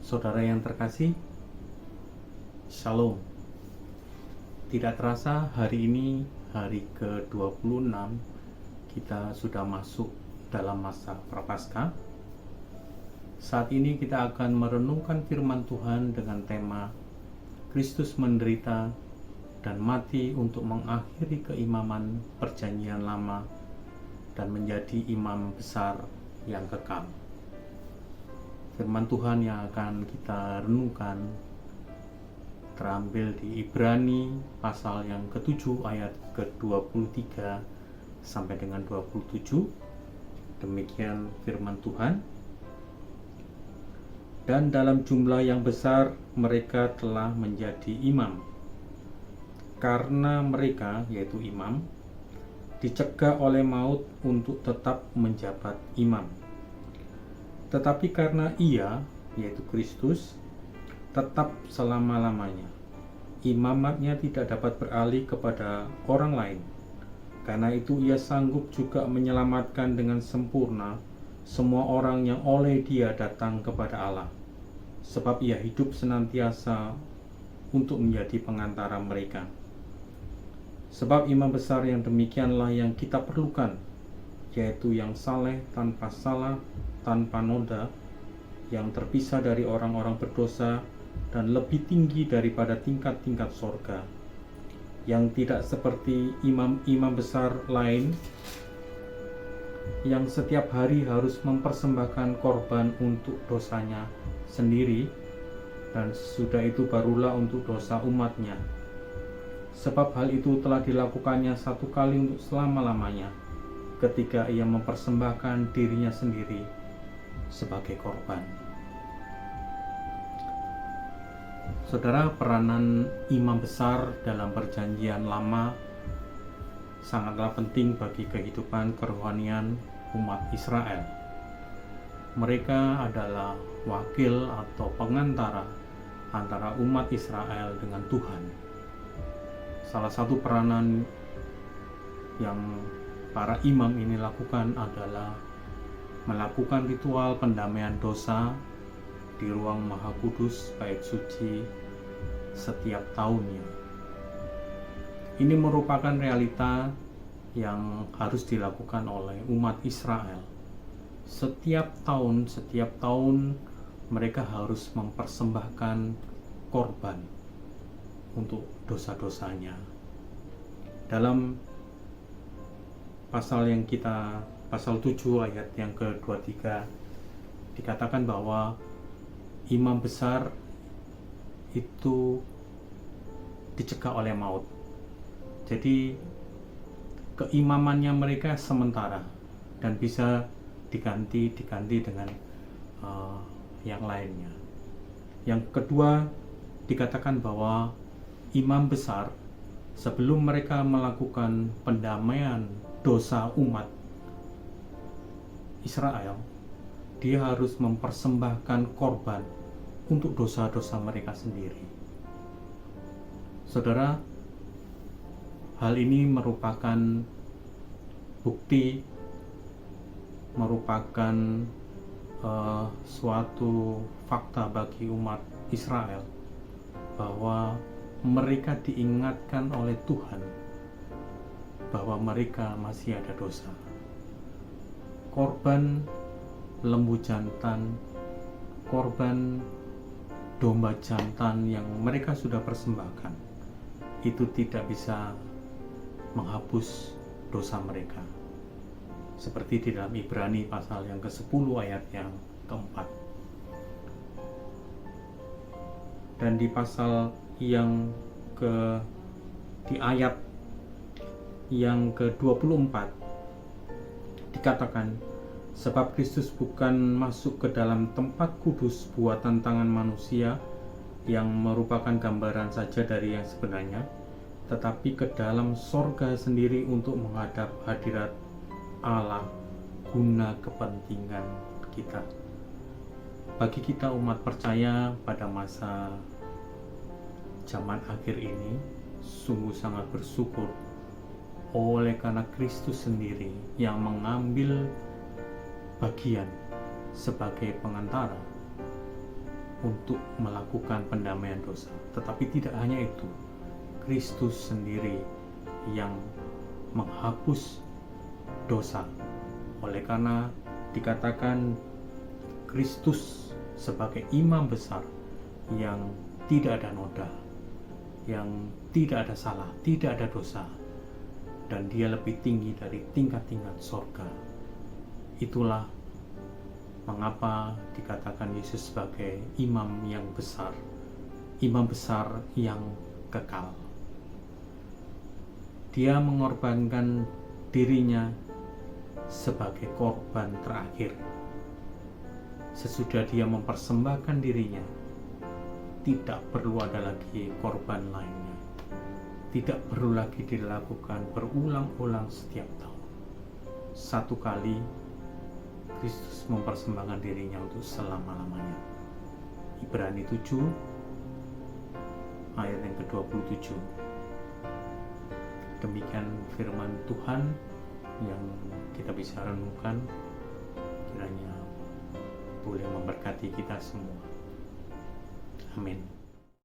Saudara yang terkasih, Shalom. Tidak terasa hari ini hari ke-26 kita sudah masuk dalam masa Prapaskah. Saat ini kita akan merenungkan firman Tuhan dengan tema Kristus menderita dan mati untuk mengakhiri keimaman Perjanjian Lama dan menjadi imam besar yang kekal. Firman Tuhan yang akan kita renungkan terambil di Ibrani pasal yang ke-7 ayat ke-23 sampai dengan 27. Demikian firman Tuhan. Dan dalam jumlah yang besar mereka telah menjadi imam. Karena mereka, yaitu imam, dicegah oleh maut untuk tetap menjabat imam. Tetapi karena ia, yaitu Kristus, tetap selama-lamanya, imamatnya tidak dapat beralih kepada orang lain. Karena itu ia sanggup juga menyelamatkan dengan sempurna semua orang yang oleh dia datang kepada Allah. Sebab ia hidup senantiasa untuk menjadi pengantara mereka. Sebab imam besar yang demikianlah yang kita perlukan, yaitu yang saleh tanpa salah, tanpa noda, yang terpisah dari orang-orang berdosa dan lebih tinggi daripada tingkat-tingkat sorga, yang tidak seperti imam-imam besar lain yang setiap hari harus mempersembahkan korban untuk dosanya sendiri, dan sesudah itu barulah untuk dosa umatnya. Sebab hal itu telah dilakukannya satu kali untuk selama-lamanya, ketika ia mempersembahkan dirinya sendiri sebagai korban. Saudara, peranan imam besar dalam Perjanjian Lama sangatlah penting bagi kehidupan kerohanian umat Israel. Mereka adalah wakil atau pengantara antara umat Israel dengan Tuhan. Salah satu peranan yang para imam ini lakukan adalah melakukan ritual pendamaian dosa di ruang Maha Kudus Bait Suci setiap tahunnya. Ini merupakan realita yang harus dilakukan oleh umat Israel. Setiap tahun mereka harus mempersembahkan korban untuk dosa-dosanya. Dalam pasal 7 ayat yang ke-23 dikatakan bahwa imam besar itu dicegah oleh maut. Jadi keimamannya mereka sementara dan bisa diganti dengan yang lainnya. Yang kedua, dikatakan bahwa imam besar sebelum mereka melakukan pendamaian dosa umat Israel, dia harus mempersembahkan korban untuk dosa-dosa mereka sendiri. Saudara, hal ini merupakan bukti, merupakan suatu fakta bagi umat Israel bahwa mereka diingatkan oleh Tuhan bahwa mereka masih ada dosa. Korban lembu jantan, korban domba jantan yang mereka sudah persembahkan itu tidak bisa menghapus dosa mereka. Seperti di dalam Ibrani pasal yang ke-10 ayat yang ke-4. Dan di pasal yang di ayat yang ke-24 dikatakan, sebab Kristus bukan masuk ke dalam tempat kudus buatan tangan manusia yang merupakan gambaran saja dari yang sebenarnya, tetapi ke dalam sorga sendiri untuk menghadap hadirat Allah guna kepentingan kita. Bagi kita umat percaya pada masa zaman akhir ini, sungguh sangat bersyukur oleh karena Kristus sendiri yang mengambil bagian sebagai pengantara untuk melakukan pendamaian dosa. Tetapi tidak hanya itu, Kristus sendiri yang menghapus dosa. Oleh karena dikatakan Kristus sebagai imam besar yang tidak ada noda, yang tidak ada salah, tidak ada dosa, dan dia lebih tinggi dari tingkat-tingkat sorga. Itulah mengapa dikatakan Yesus sebagai imam yang besar, imam besar yang kekal. Dia mengorbankan dirinya sebagai korban terakhir. Sesudah dia mempersembahkan dirinya, tidak perlu ada lagi korban lainnya. Tidak perlu lagi dilakukan berulang-ulang setiap tahun. Satu kali Kristus mempersembahkan dirinya untuk selama-lamanya. Ibrani 7 ayat yang ke-27. Demikian firman Tuhan yang kita bisa renungkan, kiranya boleh memberkati kita semua. Amin.